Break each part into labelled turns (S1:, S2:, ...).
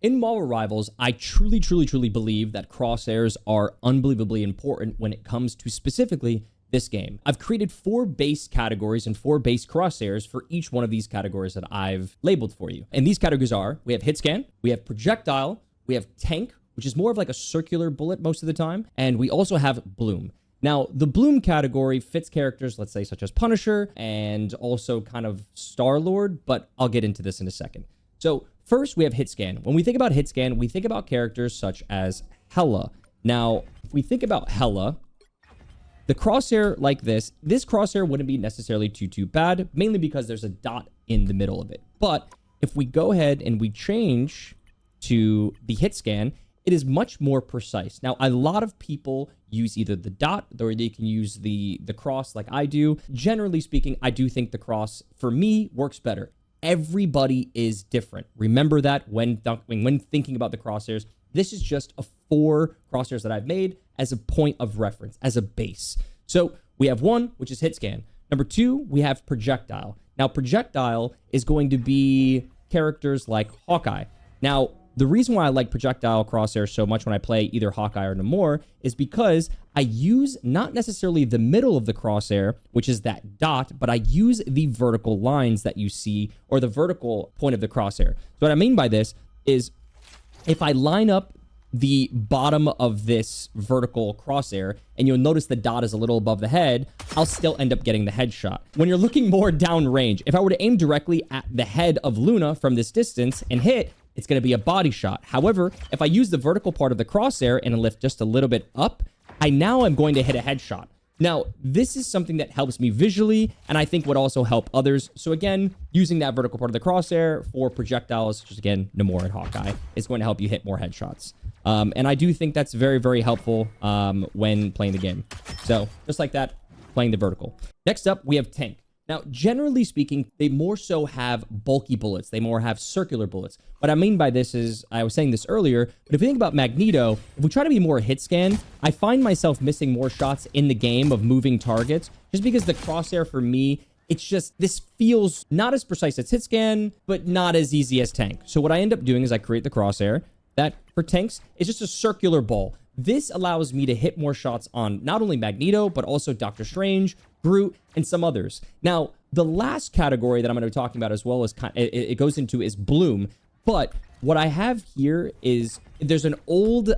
S1: In Marvel Rivals, I truly believe that crosshairs are unbelievably important when it comes to specifically this game. I've created 4 base categories and 4 base crosshairs for each one of these categories that I've labeled for you. And these categories are, we have HITSCAN, we have Projectile, we have Tank, which is more of like a circular bullet most of the time, and we also have Bloom. Now, the Bloom category fits characters, let's say, such as Punisher and also kind of Star-Lord, but I'll get into this in a second. So first, we have HITSCAN. When we think about HITSCAN, we think about characters such as Hela. Now, if we think about Hela, the crosshair like this crosshair wouldn't be necessarily too bad, mainly because there's a dot in the middle of it. But if we go ahead and we change to the HITSCAN, it is much more precise. Now, a lot of people use either the dot or they can use the cross like I do. Generally speaking, I do think the cross, for me, works better. Everybody is different. Remember that when thinking about the crosshairs. This is just a 4 crosshairs that I've made as a point of reference, as a base. So we have 1, which is HITSCAN. Number 2, we have Projectile. Now, Projectile is going to be characters like Hawkeye. Now, the reason why I like Projectile crosshairs so much when I play either Hawkeye or Namor is because I use not necessarily the middle of the crosshair, which is that dot, but I use the vertical lines that you see, or the vertical point of the crosshair. So what I mean by this is if I line up the bottom of this vertical crosshair, and you'll notice the dot is a little above the head, I'll still end up getting the headshot. When you're looking more downrange, if I were to aim directly at the head of Luna from this distance and hit, it's going to be a body shot. However, if I use the vertical part of the crosshair and lift just a little bit up, I now am going to hit a headshot. Now, this is something that helps me visually, and I think would also help others. So again, using that vertical part of the crosshair for projectiles, such as again, Namor and Hawkeye, is going to help you hit more headshots. And I do think that's very helpful when playing the game. So just like that, playing the vertical. Next up, we have Tank. Now, generally speaking, they more so have bulky bullets. They more have circular bullets. What I mean by this is, I was saying this earlier, but if you think about Magneto, if we try to be more hit scan, I find myself missing more shots in the game of moving targets, just because the crosshair for me, it's just, this feels not as precise as hit scan, but not as easy as Tank. So what I end up doing is I create the crosshair that for tanks is just a circular ball. This allows me to hit more shots on not only Magneto, but also Doctor Strange, Groot, and some others. Now, the last category that I'm going to be talking about as well as it goes into is Bloom. But what I have here is there's an old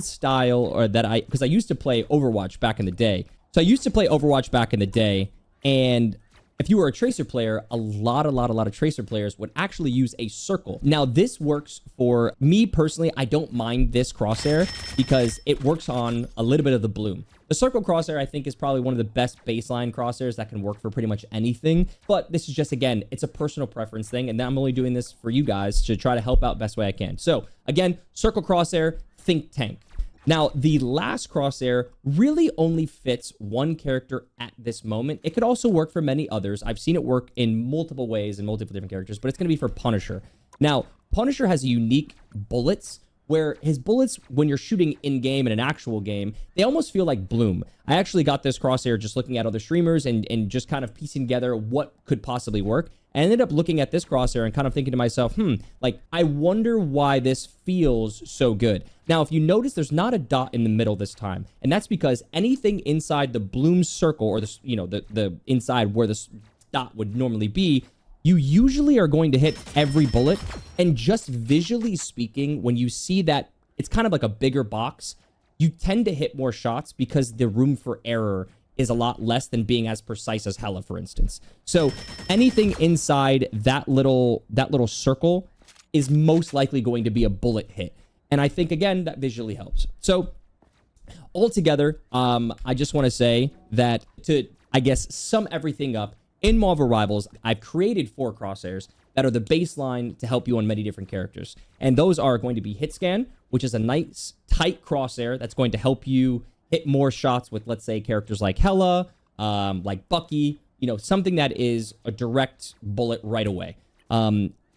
S1: style, or that because I used to play Overwatch back in the day. So I used to play Overwatch back in the day, and if you were a Tracer player, a lot of Tracer players would actually use a circle. Now, this works for me personally. I don't mind this crosshair because it works on a little bit of the Bloom. The circle crosshair, I think, is probably one of the best baseline crosshairs that can work for pretty much anything. But this is just, again, it's a personal preference thing, and I'm only doing this for you guys to try to help out best way I can. So, again, circle crosshair, think Tank. Now, the last crosshair really only fits one character at this moment. It could also work for many others. I've seen it work in multiple ways and multiple different characters, but it's going to be for Punisher. Now, Punisher has unique bullets, where his bullets, when you're shooting in-game in an actual game, they almost feel like Bloom. I actually got this crosshair just looking at other streamers and just kind of piecing together what could possibly work. I ended up looking at this crosshair and kind of thinking to myself, like, I wonder why this feels so good. Now, if you notice, there's not a dot in the middle this time, and that's because anything inside the Bloom circle, or the, you know, the inside where this dot would normally be, you usually are going to hit every bullet. And just visually speaking, when you see that it's kind of like a bigger box, you tend to hit more shots because the room for error is a lot less than being as precise as Hela, for instance. So anything inside that little circle is most likely going to be a bullet hit. And I think, again, that visually helps. So altogether, I just want to say that to, I guess, sum everything up, in Marvel Rivals, I've created 4 crosshairs that are the baseline to help you on many different characters. And those are going to be HITSCAN, which is a nice, tight crosshair that's going to help you hit more shots with, let's say, characters like Hela, like Bucky, you know, something that is a direct bullet right away.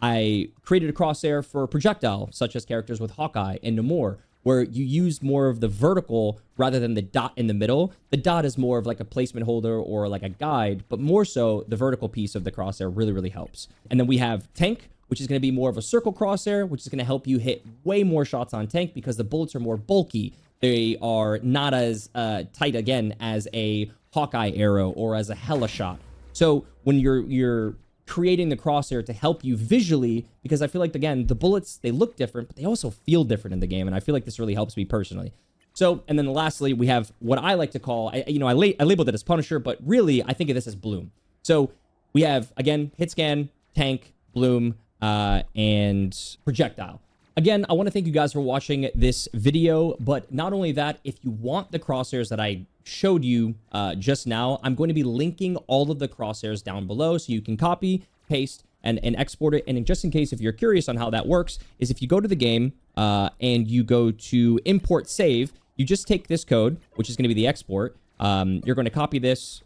S1: I created a crosshair for projectile, such as characters with Hawkeye and Namor, where you use more of the vertical rather than the dot in the middle. The dot is more of like a placement holder or like a guide, but more so the vertical piece of the crosshair really helps. And then we have Tank, which is going to be more of a circle crosshair, which is going to help you hit way more shots on tank because the bullets are more bulky. They are not as tight, again, as a Hawkeye arrow or as a Hella shot. So when you're creating the crosshair to help you visually, because I feel like, again, the bullets, they look different, but they also feel different in the game, and I feel like this really helps me personally. So, and then lastly, we have what I like to call, I labeled it as Punisher, but really, I think of this as Bloom. So we have, again, HITSCAN, Tank, Bloom, and Projectile. Again, I want to thank you guys for watching this video, but not only that, if you want the crosshairs that I showed you just now, I'm going to be linking all of the crosshairs down below so you can copy, paste, and export it. And just in case, if you're curious on how that works, is if you go to the game and you go to import save, you just take this code, which is going to be the export. You're going to copy this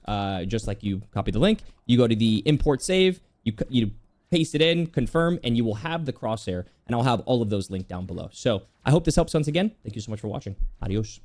S1: just like you copy the link. You go to the import save, you paste it in, confirm, and you will have the crosshair, and I'll have all of those linked down below. So I hope this helps once again. Thank you so much for watching. Adios.